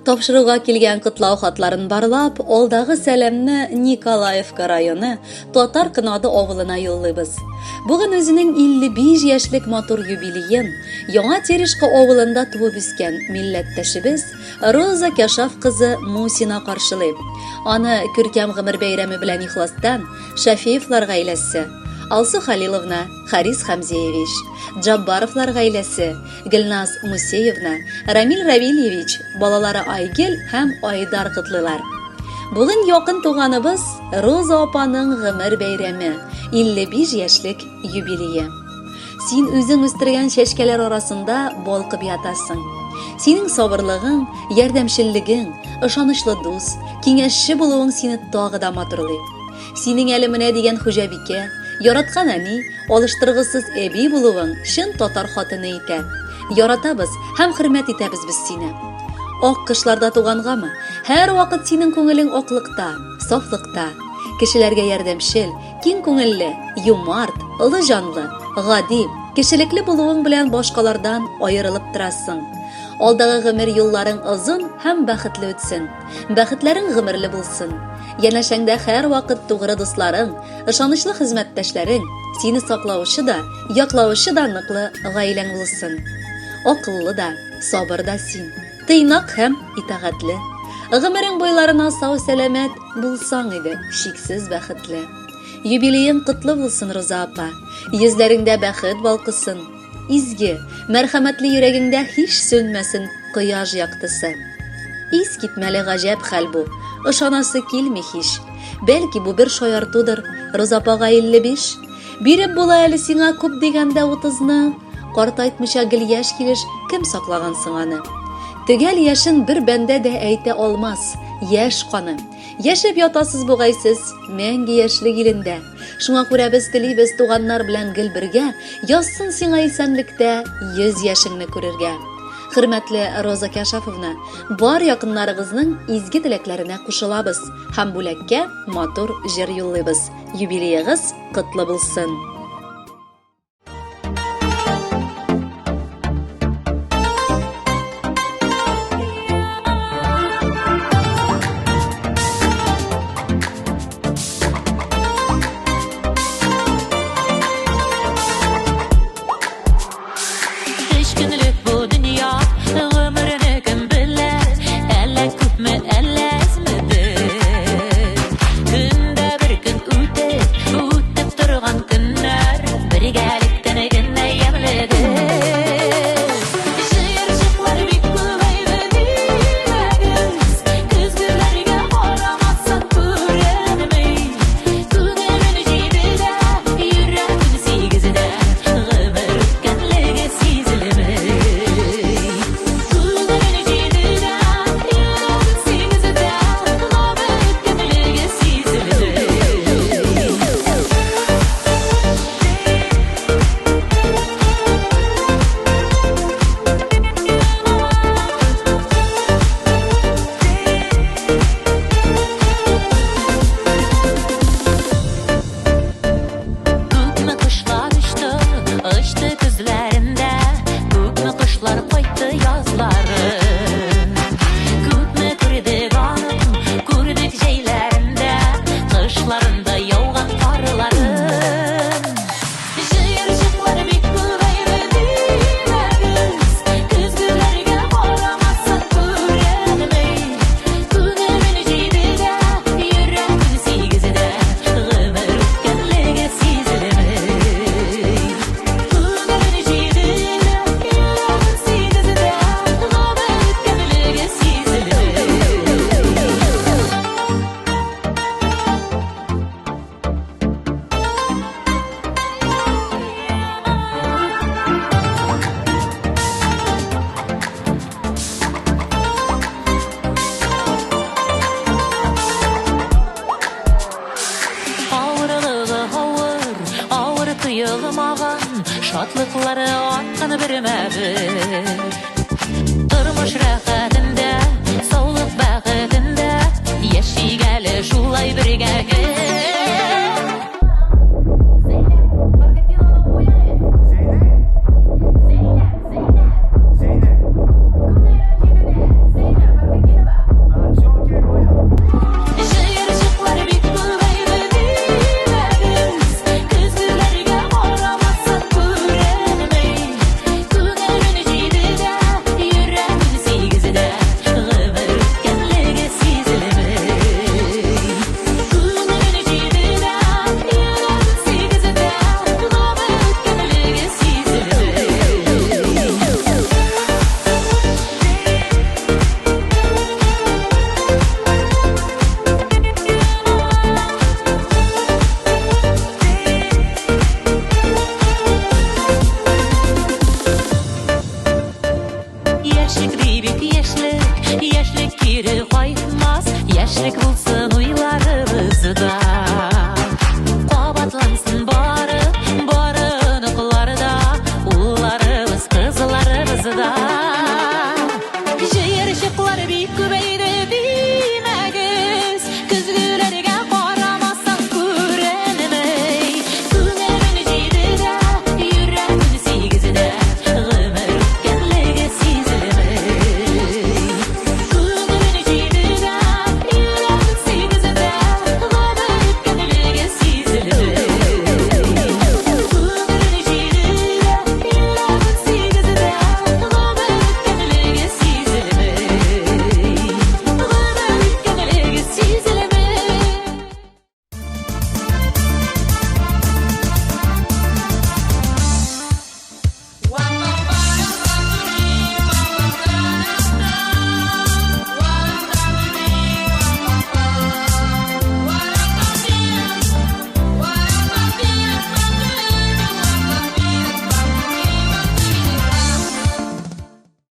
Тапшыруга килгән котлау хатларын барлап, алдагы сәламне Николаевка районы Татар Кынады авылына юллыйбыз. Бүген үзенең 55 яшьлек матур юбилеен Яңа Терешка авылында туып үскән милләттәшебез Роза Кашаф кызы Мусина каршылый. Аны күркәм гомер бәйрәме белән ихластан Шафиевлар гаиләсе, Алсу Халиловна, Харис Хамзеевич, Джаббаровлар гаиләсе, Гөлназ Мусеевна, Рамил Равильевич, балалары Айгел һәм Айдар кытлылар. Бүген якын туганыбыз Роза апаның гомер бәйрәме, 55 яшьлек юбилее. Син үзең үстергән чәчкәләр арасында балкып ятасың. Синең сабырлыгың, ярдәмчеллегең, ышанычлы дус, киңәшче булуың сине тагы да матурлый. Синең әле менә дигән хуҗабикә, яраткан әни, алыштыргысыз әби булуың чын татар хатыны итә. Яратабыз һәм хөрмәт итәбез без сине. Ак кышларда тугангамы, һәр вакыт синең күңелең аклыкта, сафлыкта, кешеләргә ярдәмчел, киң күңелле, юмарт, олы җанлы, гади, кешелекле булуың белән башкалардан аерылып торасың. Алдагы гомер юлларың озын һәм бәхетле үтсен. Бәхетләрең гомерле булсын. Янәшәңдә һәр вакыт тугры дусларың, ышанычлы хезмәттәшләрең, сине саклаучы да, яклаучы да ныклы гаиләң булсын. Акыллы да, сабыр да син, тыйнак һәм итагатьле. Гомерең буйларына сау-сәламәт булсаң иде, шиксез бәхетле. Юбилеең котлы булсын, Роза апа. Йөзләреңдә бәхет балкысын. Изге, мәрхәмәтле йөрәгеңдә һич сүнмәсен кояш яктысы. Ис китмәле гаҗәп хәл бу, ышанасы килми һич. Бәлки бу бер шаяртудыр, Роза апага 55. Биреп була әле сиңа күп дигәндә 30-ны. Картайтмыйча гел яшь килеш кем саклаган соң аны? Төгәл яшен бер бәндә дә әйтә алмас, яшь каны. Яшәп ятасыз бугайсыз, мәңге яшьлек илендә. Шуңа күрә без телибез туганнар белән гел бергә, язсын сиңа исәнлектә 100 яшеңне күрергә. Хөрмәтле Роза Кашафовна, бар якыннарыгызның изге теләкләренә кушылабыз һәм бүләккә матур җыр юллыйбыз. Юбилеегыз котлы булсын. Шатлыклары атканы бермәбер. Тормыш рәхәтендә, саулык бәхетендә, яшигәле шулай бергә. яшьлек булса